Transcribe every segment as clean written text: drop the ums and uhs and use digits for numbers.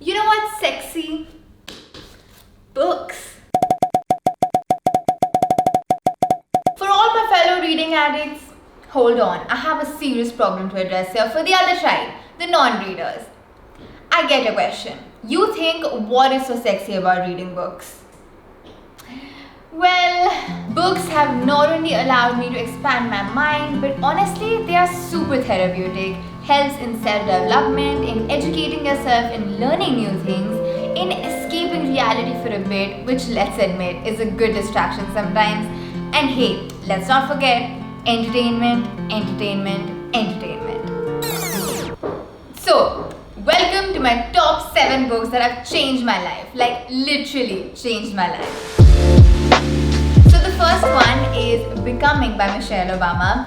You know what's sexy? Books. For all my fellow reading addicts, hold on, I have a serious problem to address here for the other side, the non-readers. I get a question. You think, what is so sexy about reading books? Well, books have not only allowed me to expand my mind, but honestly, they are super therapeutic. Helps in self-development, in educating yourself, in learning new things, in escaping reality for a bit, which, let's admit, is a good distraction sometimes. And hey, let's not forget, entertainment, entertainment, entertainment. So, welcome to my top 7 books that have changed my life. Like, literally changed my life. So the first one is Becoming by Michelle Obama.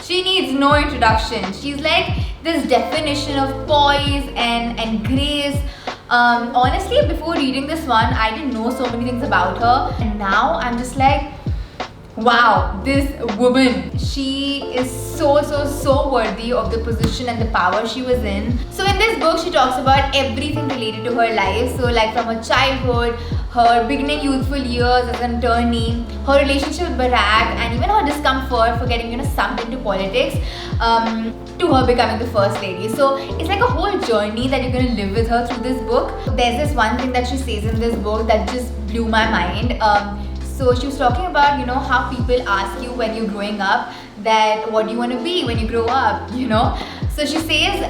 She needs no introduction. She's like this definition of poise and grace. Honestly, before reading this one, I didn't know so many things about her. And now I'm just like, wow, this woman, she is so worthy of the position and the power she was in. So in this book, she talks about everything related to her life. So like from her childhood, her beginning youthful years as an attorney, her relationship with Barack, and even her discomfort for getting sucked into politics, to her becoming the first lady. So it's like a whole journey that you're going to live with her through this book. There's this one thing that she says in this book that just blew my mind. So she was talking about, how people ask you when you're growing up that what do you want to be when you grow up, So she says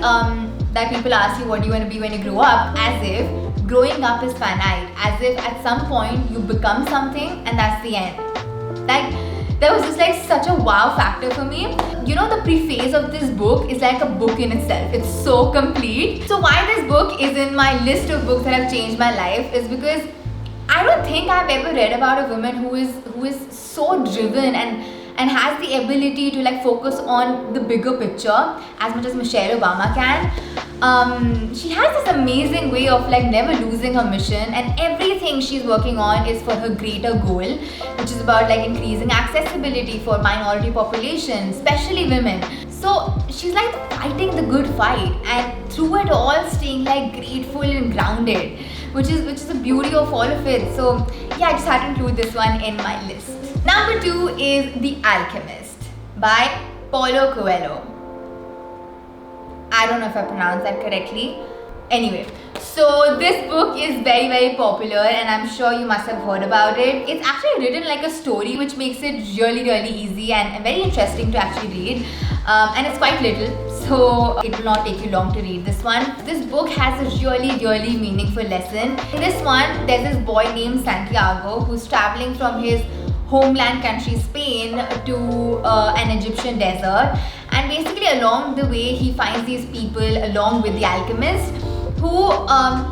that people ask you what do you want to be when you grow up, as if growing up is finite, as if at some point you become something and that's the end. Like, that was just like such a wow factor for me. The preface of this book is like a book in itself. It's so complete. So why this book is in my list of books that have changed my life is because I don't think I've ever read about a woman who is so driven and has the ability to like focus on the bigger picture as much as Michelle Obama can. She has this amazing way of like never losing her mission, and everything she's working on is for her greater goal, which is about like increasing accessibility for minority populations, especially women. So she's like fighting the good fight, and through it all staying like grateful and grounded, which is the beauty of all of it. So yeah, I just had to include this one in my list. Number 2 is The Alchemist by Paulo Coelho. I don't know if I pronounced that correctly. Anyway, so this book is very popular and I'm sure you must have heard about it. It's actually written like a story, which makes it really easy and very interesting to actually read. And it's quite little, so it will not take you long to read this one. This book has a really meaningful lesson. In this one, there's this boy named Santiago who's traveling from his homeland country Spain to an Egyptian desert, and basically along the way he finds these people along with the alchemist who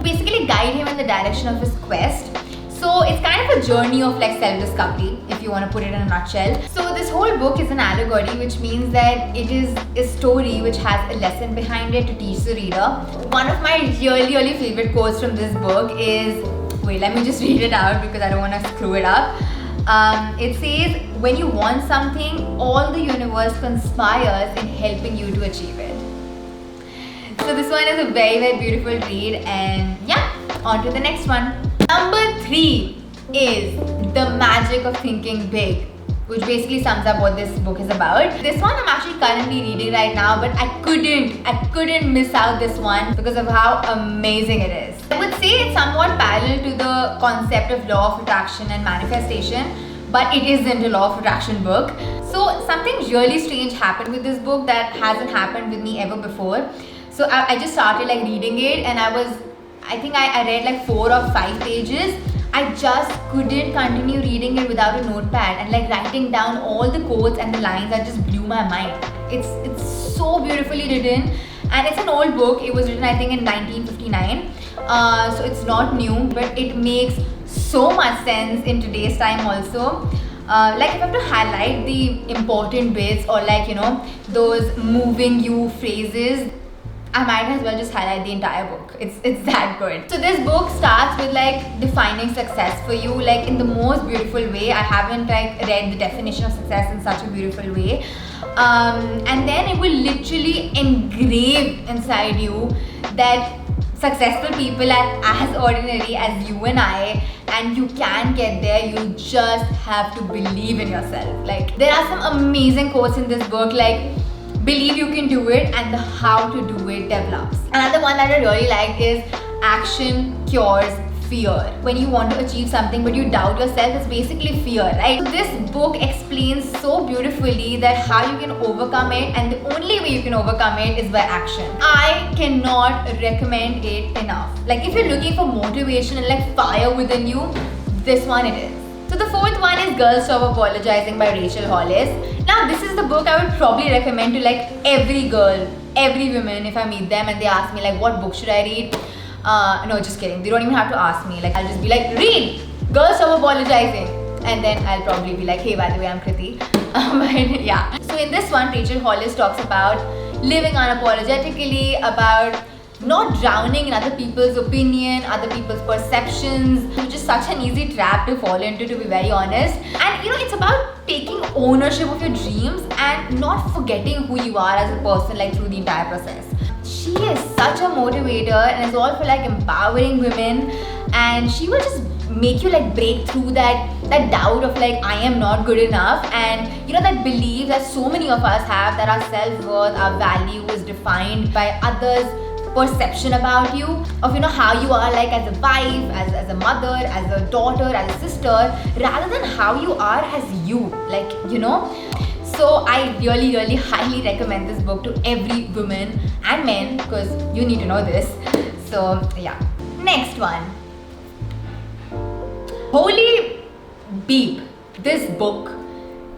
basically guide him in the direction of his quest. So it's kind of a journey of like self-discovery, if you want to put it in a nutshell. So this whole book is an allegory, which means that it is a story which has a lesson behind it to teach the reader. One of my really favorite quotes from this book is, wait, let me just read it out because I don't want to screw it up. It says, when you want something, all the universe conspires in helping you to achieve it. So this one is a very beautiful read, and yeah, on to the next one. Number 3 is The Magic of Thinking Big, which basically sums up what this book is about. This one I'm actually currently reading right now, but I couldn't miss out this one because of how amazing it is. I would say it's somewhat parallel to the concept of law of attraction and manifestation, but it isn't a law of attraction book. So something really strange happened with this book that hasn't happened with me ever before. So I just started like reading it, and I think I read like 4 or 5 pages. I just couldn't continue reading it without a notepad and like writing down all the quotes and the lines that just blew my mind. It's so beautifully written, and it's an old book. It was written I think in 1959, so it's not new, but it makes so much sense in today's time also. Like if I have to highlight the important bits or like those moving you phrases, I might as well just highlight the entire book. It's that good. So this book starts with like defining success for you, like in the most beautiful way. I haven't like read the definition of success in such a beautiful way. And then it will literally engrave inside you that successful people are as ordinary as you and I, and you can get there. You just have to believe in yourself. Like, there are some amazing quotes in this book, like believe you can do it and the how to do it develops. Another one that I really like is action cures fear. When you want to achieve something but you doubt yourself, it's basically fear, right? So this book explains so beautifully that how you can overcome it, and the only way you can overcome it is by action. I cannot recommend it enough. Like, if you're looking for motivation and like fire within you, this one it is. So the fourth one is Girl Stop Apologizing by Rachel Hollis. Now this is the book I would probably recommend to like every girl, every woman. If I meet them and they ask me like what book should I read, no, just kidding. They don't even have to ask me. Like, I'll just be like, read Girl Stop Apologizing, and then I'll probably be like, hey, by the way, I'm Kriti. But yeah. So in this one, Rachel Hollis talks about living unapologetically, about not drowning in other people's opinion, other people's perceptions, which is such an easy trap to fall into, to be very honest. And you know, it's about taking ownership of your dreams and not forgetting who you are as a person, like through the entire process. She is such a motivator and is all for like empowering women, and she will just make you like break through that doubt of like I am not good enough, and you know, that belief that so many of us have, that our self-worth, our value is defined by others' perception about you, of you know how you are like as a wife, as a mother, as a daughter, as a sister, rather than how you are as you, like, you know. So I really, really highly recommend this book to every woman and men, because you need to know this. So yeah. Next one. Holy beep. This book.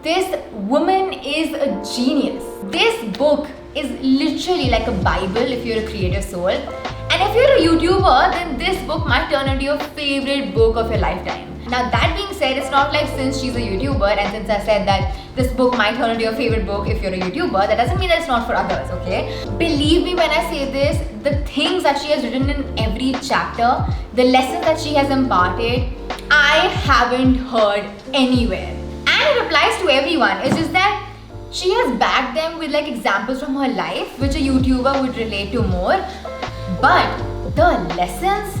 This woman is a genius. This book is literally like a Bible if you're a creative soul. And if you're a YouTuber, then this book might turn into your favorite book of your lifetime. Now that being said, it's not like since she's a YouTuber and since I said that this book might turn into your favorite book if you're a YouTuber, that doesn't mean that it's not for others, okay? Believe me when I say this, the things that she has written in every chapter, the lessons that she has imparted, I haven't heard anywhere. And it applies to everyone. It's just that she has backed them with like examples from her life, which a YouTuber would relate to more. But the lessons,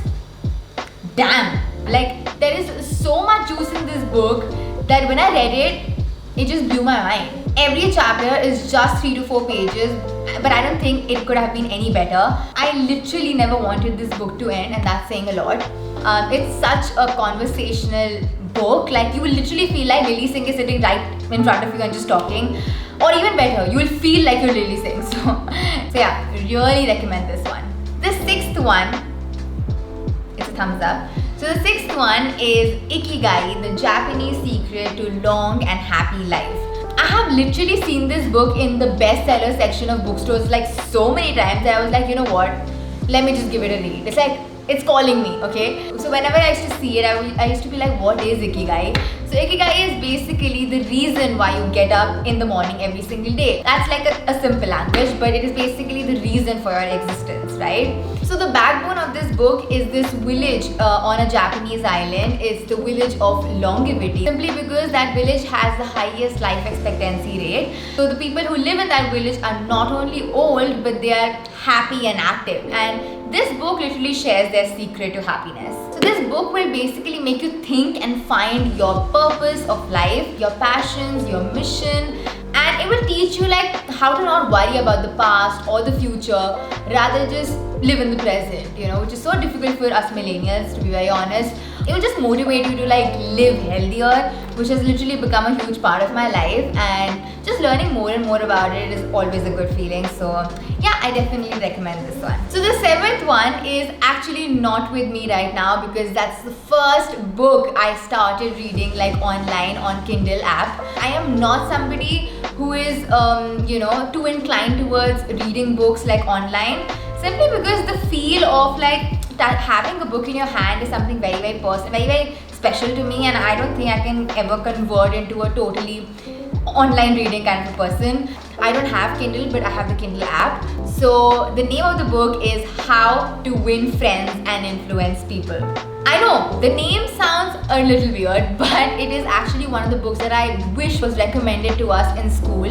damn. Like, there is so much juice in this book that when I read it, it just blew my mind. Every chapter is just 3 to 4 pages, but I don't think it could have been any better. I literally never wanted this book to end, and that's saying a lot. It's such a conversational book. Like, you will literally feel like Lilly Singh is sitting right in front of you and just talking. Or even better, you will feel like you're Lilly Singh. So yeah, really recommend this one. The sixth one, it's a thumbs up. So the sixth one is Ikigai, the Japanese secret to long and happy life. I have literally seen this book in the bestseller section of bookstores like so many times that I was like, you know what, let me just give it a read. It's like, it's calling me, okay? So whenever I used to see it, I used to be like, what is Ikigai? So Ikigai is basically the reason why you get up in the morning every single day. That's like a simple language, but it is basically the reason for your existence, right? So the backbone of this book is this village on a Japanese island. It's the village of longevity, simply because that village has the highest life expectancy rate. So the people who live in that village are not only old, but they are happy and active. And this book literally shares their secret to happiness. So this book will basically make you think and find your purpose of life, your passions, your mission, and it will teach you like how to not worry about the past or the future, rather just live in the present, you know, which is so difficult for us millennials, to be very honest. It will just motivate you to like live healthier, which has literally become a huge part of my life, and just learning more and more about it is always a good feeling. So yeah, I definitely recommend this one. So the seventh one is actually not with me right now, because that's the first book I started reading like online on Kindle app. I am not somebody who is you know, too inclined towards reading books like online, simply because the feel of like having a book in your hand is something very, very personal, very, very special to me, and I don't think I can ever convert into a totally online reading kind of a person. I don't have Kindle, but I have the Kindle app. So the name of the book is How to Win Friends and Influence People. I know the name sounds a little weird, but it is actually one of the books that I wish was recommended to us in school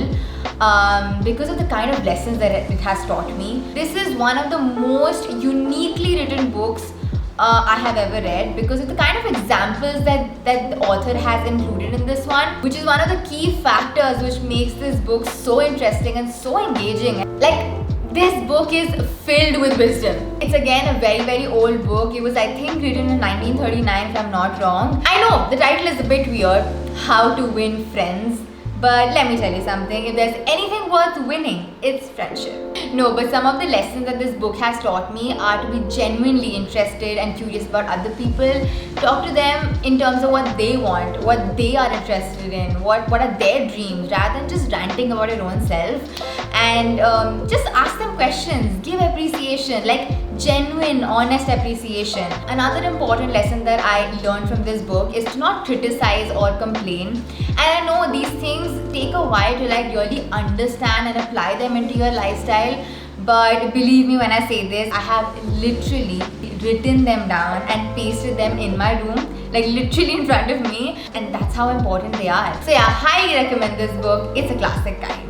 because of the kind of lessons that it has taught me. This is one of the most uniquely written books I have ever read because of the kind of examples that the author has included in this one, which is one of the key factors which makes this book so interesting and so engaging. Like, this book is filled with wisdom. It's again a very old book. It was, I think, written in 1939 if I'm not wrong. I know the title is a bit weird, How to Win Friends. But let me tell you something, if there's anything worth winning, it's friendship. No, but some of the lessons that this book has taught me are to be genuinely interested and curious about other people. Talk to them in terms of what they want, what they are interested in, what are their dreams, rather than just ranting about your own self. And just ask them questions, give appreciation, like genuine, honest appreciation. Another important lesson that I learned from this book is to not criticize or complain. And I know these things take a while to like really understand and apply them into your lifestyle, but believe me when I say this, I have literally written them down and pasted them in my room, like literally in front of me, and that's how important they are. So yeah, highly recommend this book. It's a classic kind.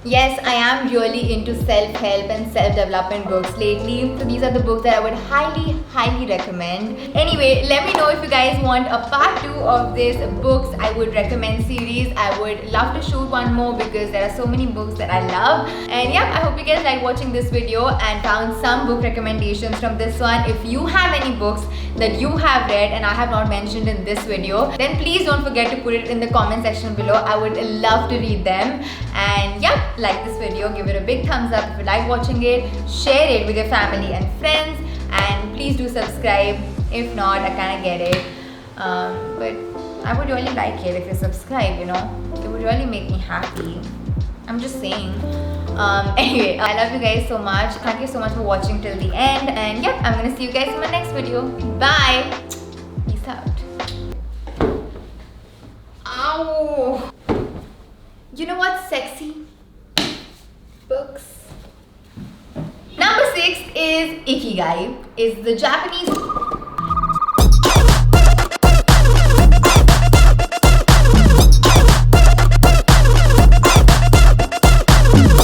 Yes, I am really into self-help and self-development books lately. So these are the books that I would highly recommend. Anyway, let me know if you guys want a part 2 of this books I would recommend series. I would love to shoot one more because there are so many books that I love. And yeah, I hope you guys liked watching this video and found some book recommendations from this one. If you have any books that you have read and I have not mentioned in this video, then please don't forget to put it in the comment section below. I would love to read them. And yeah, like this video, give it a big thumbs up if you like watching it, share it with your family and friends, and please do subscribe. If not, I kind of get it, but I would really like it if you subscribe, you know, it would really make me happy. I'm just saying. Anyway, I love you guys so much. Thank you so much for watching till the end, and yeah, I'm gonna see you guys in my next video. Bye. Peace out. Ow. You know what's sexy? Books. Number 6 is Ikigai. Is the Japanese